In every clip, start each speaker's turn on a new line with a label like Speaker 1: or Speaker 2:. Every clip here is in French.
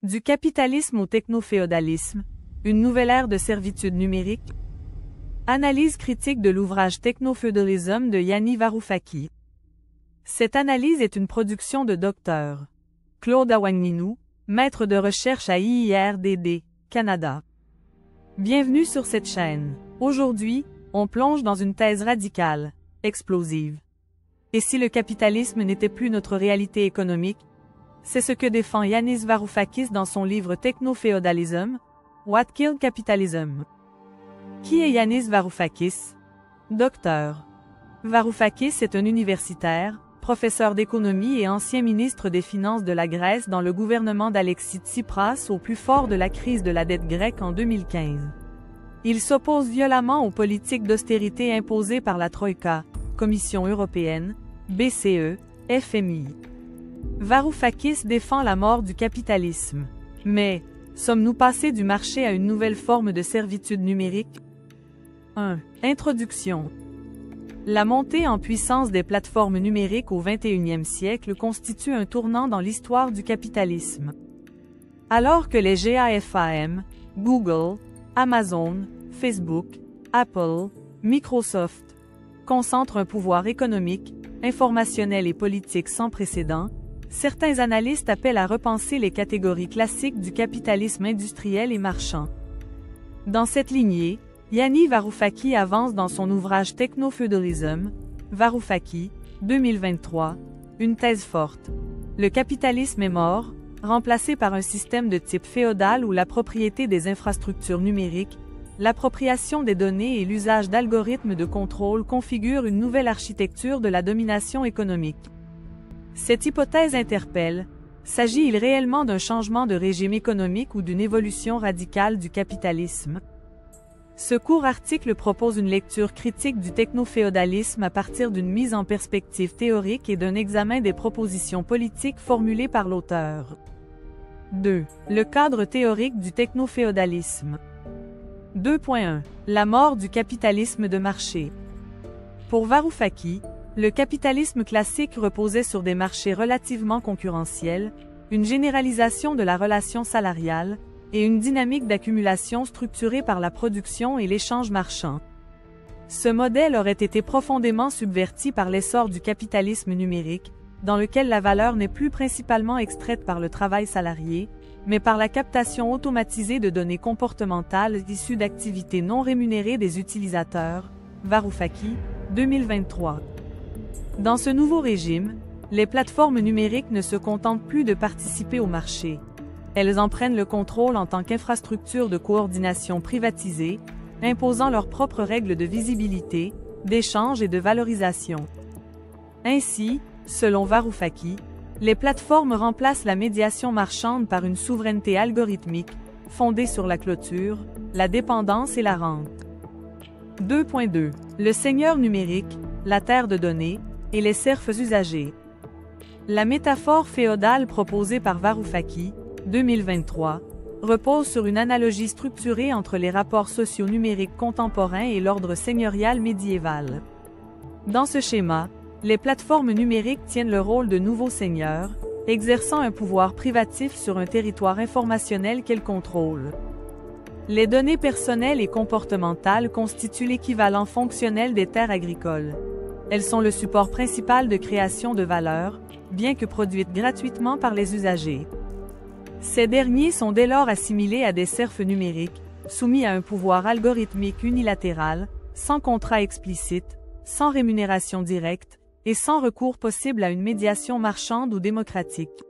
Speaker 1: Du capitalisme au techno-féodalisme, une nouvelle ère de servitude numérique. Analyse critique de l'ouvrage Techno-Feudalism de Yanni Varoufakis. Cette analyse est une production de Dr. Claude Awagninou, maître de recherche à IIRDD, Canada. Bienvenue sur cette chaîne. Aujourd'hui, on plonge dans une thèse radicale, explosive. Et si le capitalisme n'était plus notre réalité économique? C'est ce que défend Yannis Varoufakis dans son livre Techno-Feudalism, What Killed Capitalism. Qui est Yannis Varoufakis? Dr. Varoufakis est un universitaire, professeur d'économie et ancien ministre des Finances de la Grèce dans le gouvernement d'Alexis Tsipras au plus fort de la crise de la dette grecque en 2015. Il s'oppose violemment aux politiques d'austérité imposées par la Troïka, Commission européenne, BCE, FMI. Varoufakis défend la mort du capitalisme. Mais, sommes-nous passés du marché à une nouvelle forme de servitude numérique? 1. Introduction. La montée en puissance des plateformes numériques au XXIe siècle constitue un tournant dans l'histoire du capitalisme. Alors que les GAFAM, Google, Amazon, Facebook, Apple, Microsoft, concentrent un pouvoir économique, informationnel et politique sans précédent, certains analystes appellent à repenser les catégories classiques du capitalisme industriel et marchand. Dans cette lignée, Yannis Varoufakis avance dans son ouvrage Techno-Feudalism, Varoufakis, 2023, une thèse forte. Le capitalisme est mort, remplacé par un système de type féodal où la propriété des infrastructures numériques, l'appropriation des données et l'usage d'algorithmes de contrôle configurent une nouvelle architecture de la domination économique. Cette hypothèse interpelle, s'agit-il réellement d'un changement de régime économique ou d'une évolution radicale du capitalisme? Ce court article propose une lecture critique du techno-féodalisme à partir d'une mise en perspective théorique et d'un examen des propositions politiques formulées par l'auteur. 2. Le cadre théorique du techno-féodalisme. 2.1. La mort du capitalisme de marché. Pour Varoufakis, le capitalisme classique reposait sur des marchés relativement concurrentiels, une généralisation de la relation salariale, et une dynamique d'accumulation structurée par la production et l'échange marchand. Ce modèle aurait été profondément subverti par l'essor du capitalisme numérique, dans lequel la valeur n'est plus principalement extraite par le travail salarié, mais par la captation automatisée de données comportementales issues d'activités non rémunérées des utilisateurs. Varoufakis, 2023. Dans ce nouveau régime, les plateformes numériques ne se contentent plus de participer au marché. Elles en prennent le contrôle en tant qu'infrastructure de coordination privatisée, imposant leurs propres règles de visibilité, d'échange et de valorisation. Ainsi, selon Varoufakis, les plateformes remplacent la médiation marchande par une souveraineté algorithmique, fondée sur la clôture, la dépendance et la rente. 2.2. Le seigneur numérique, la terre de données, et les serfs usagers. La métaphore féodale proposée par Varoufakis, 2023, repose sur une analogie structurée entre les rapports sociaux numériques contemporains et l'ordre seigneurial médiéval. Dans ce schéma, les plateformes numériques tiennent le rôle de nouveaux seigneurs, exerçant un pouvoir privatif sur un territoire informationnel qu'elles contrôlent. Les données personnelles et comportementales constituent l'équivalent fonctionnel des terres agricoles. Elles sont le support principal de création de valeur, bien que produites gratuitement par les usagers. Ces derniers sont dès lors assimilés à des serfs numériques, soumis à un pouvoir algorithmique unilatéral, sans contrat explicite, sans rémunération directe, et sans recours possible à une médiation marchande ou démocratique.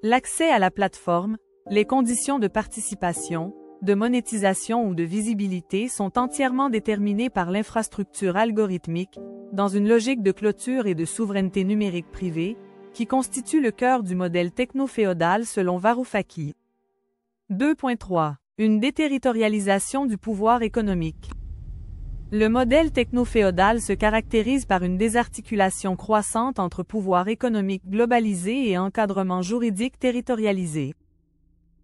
Speaker 1: L'accès à la plateforme, les conditions de participation, de monétisation ou de visibilité sont entièrement déterminées par l'infrastructure algorithmique, dans une logique de clôture et de souveraineté numérique privée, qui constitue le cœur du modèle techno-féodal selon Varoufakis. 2.3. Une déterritorialisation du pouvoir économique. Le modèle techno-féodal se caractérise par une désarticulation croissante entre pouvoir économique globalisé et encadrement juridique territorialisé.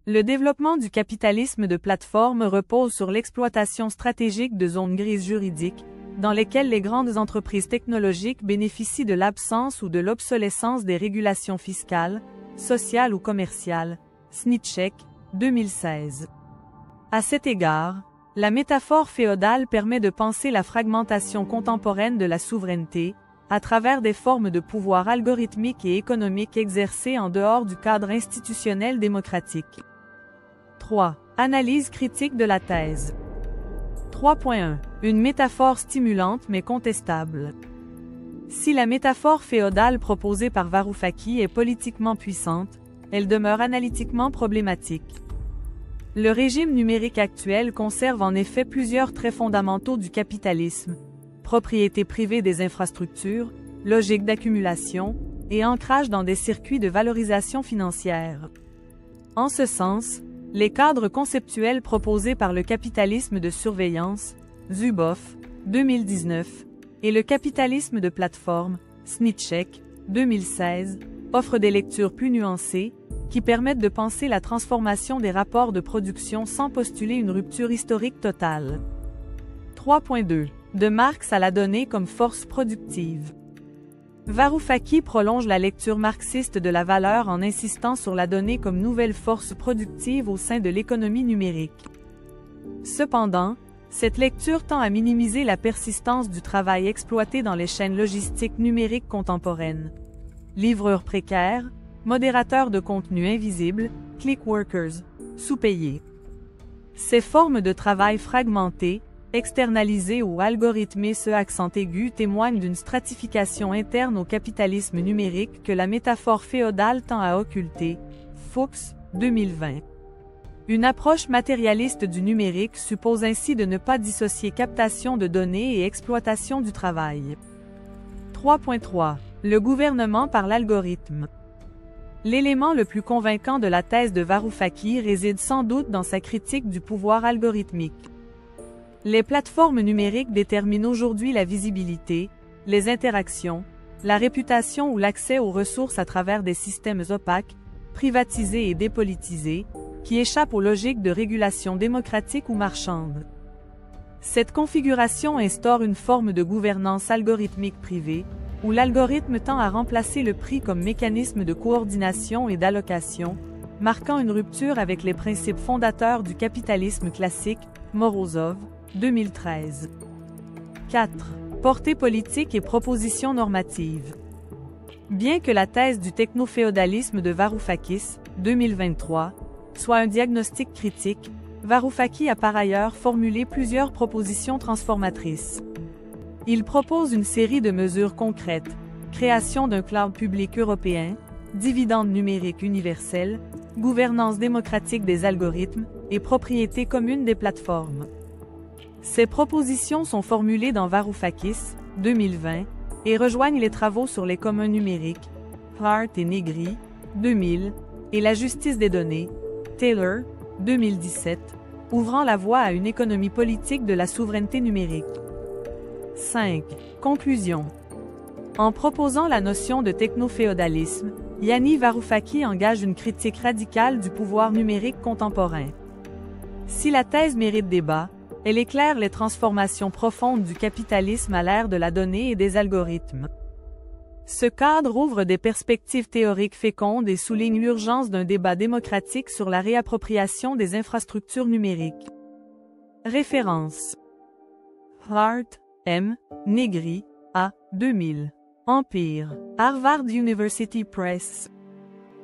Speaker 1: Le développement du capitalisme de plateforme repose sur l'exploitation stratégique de zones grises juridiques, dans lesquelles les grandes entreprises technologiques bénéficient de l'absence ou de l'obsolescence des régulations fiscales, sociales ou commerciales, Sniczek, 2016. À cet égard, la métaphore féodale permet de penser la fragmentation contemporaine de la souveraineté, à travers des formes de pouvoir algorithmique et économique exercées en dehors du cadre institutionnel démocratique. 3. Analyse critique de la thèse. 3.1. Une métaphore stimulante mais contestable. Si la métaphore féodale proposée par Varoufakis est politiquement puissante, elle demeure analytiquement problématique. Le régime numérique actuel conserve en effet plusieurs traits fondamentaux du capitalisme: propriété privée des infrastructures, logique d'accumulation, et ancrage dans des circuits de valorisation financière. En ce sens, les cadres conceptuels proposés par le capitalisme de surveillance, Zuboff, 2019, et le capitalisme de plateforme, Sniczek, 2016, offrent des lectures plus nuancées, qui permettent de penser la transformation des rapports de production sans postuler une rupture historique totale. 3.2. De Marx à la donnée comme force productive. Varoufakis prolonge la lecture marxiste de la valeur en insistant sur la donnée comme nouvelle force productive au sein de l'économie numérique. Cependant, cette lecture tend à minimiser la persistance du travail exploité dans les chaînes logistiques numériques contemporaines. Livreurs précaires, modérateurs de contenu invisibles, click workers, sous-payés. Ces formes de travail fragmentés, externalisés ou algorithmés ce accent aigu témoignent d'une stratification interne au capitalisme numérique que la métaphore féodale tend à occulter. Fuchs, 2020. Une approche matérialiste du numérique suppose ainsi de ne pas dissocier captation de données et exploitation du travail. 3.3. Le gouvernement par l'algorithme. L'élément le plus convaincant de la thèse de Varoufakis réside sans doute dans sa critique du pouvoir algorithmique. Les plateformes numériques déterminent aujourd'hui la visibilité, les interactions, la réputation ou l'accès aux ressources à travers des systèmes opaques, privatisés et dépolitisés, qui échappent aux logiques de régulation démocratique ou marchande. Cette configuration instaure une forme de gouvernance algorithmique privée, où l'algorithme tend à remplacer le prix comme mécanisme de coordination et d'allocation, marquant une rupture avec les principes fondateurs du capitalisme classique, Morozov, 2013. 4. Portée politique et propositions normatives. Bien que la thèse du techno-féodalisme de Varoufakis, 2023, soit un diagnostic critique, Varoufakis a par ailleurs formulé plusieurs propositions transformatrices. Il propose une série de mesures concrètes: création d'un cloud public européen, dividende numérique universel, gouvernance démocratique des algorithmes et propriété commune des plateformes. Ces propositions sont formulées dans Varoufakis, 2020, et rejoignent les travaux sur les communs numériques, Hart et Negri, 2000, et la justice des données, Taylor, 2017, ouvrant la voie à une économie politique de la souveraineté numérique. 5. Conclusion. En proposant la notion de techno-féodalisme, Yanni Varoufakis engage une critique radicale du pouvoir numérique contemporain. Si la thèse mérite débat, elle éclaire les transformations profondes du capitalisme à l'ère de la donnée et des algorithmes. Ce cadre ouvre des perspectives théoriques fécondes et souligne l'urgence d'un débat démocratique sur la réappropriation des infrastructures numériques. Références. Hart, M. Negri, A. 2000. Empire. Harvard University Press.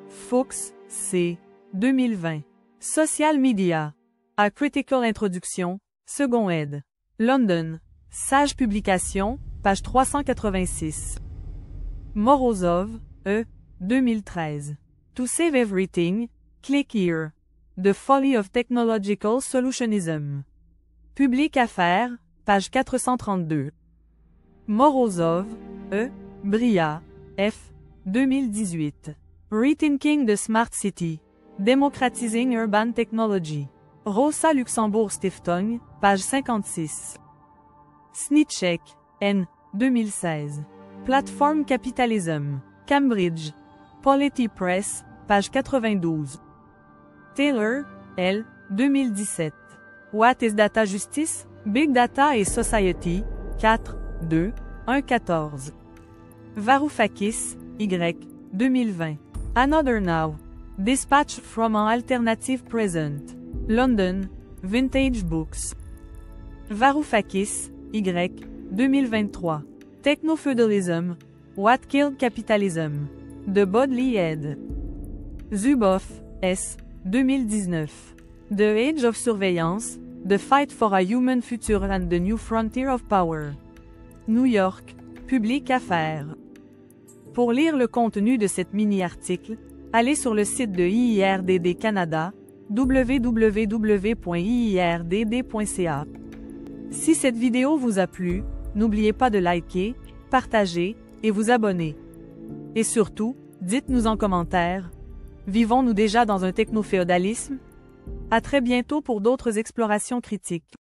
Speaker 1: Fuchs, C. 2020. Social Media. A Critical Introduction, Second ed. London. Sage Publications, page 386. Morozov, E. 2013. To Save Everything, Click Here. The Folly of Technological Solutionism. Public Affaires, page 432. Morozov, E. Bria, F. 2018. Rethinking the Smart City. Democratizing Urban Technology. Rosa Luxembourg Stiftung, page 56. Sniczek, N. 2016. Platform Capitalism. Cambridge. Polity Press, page 92. Taylor, L. 2017. What is Data Justice? Big Data et Society, 4, 2, 1, 14. Varoufakis, Y. 2020. Another Now. Dispatch from an Alternative Present. London, Vintage Books. Varoufakis, Y, 2023. Technofeudalism, What Killed Capitalism. De Bodley Ed. Zuboff, S, 2019. The Age of Surveillance, The Fight for a Human Future and the New Frontier of Power. New York, Public Affaires. Pour lire le contenu de cette mini-article, allez sur le site de IIRDD Canada, www.iirdd.ca. Si cette vidéo vous a plu, n'oubliez pas de liker, partager et vous abonner. Et surtout, dites-nous en commentaire, vivons-nous déjà dans un technoféodalisme? À très bientôt pour d'autres explorations critiques.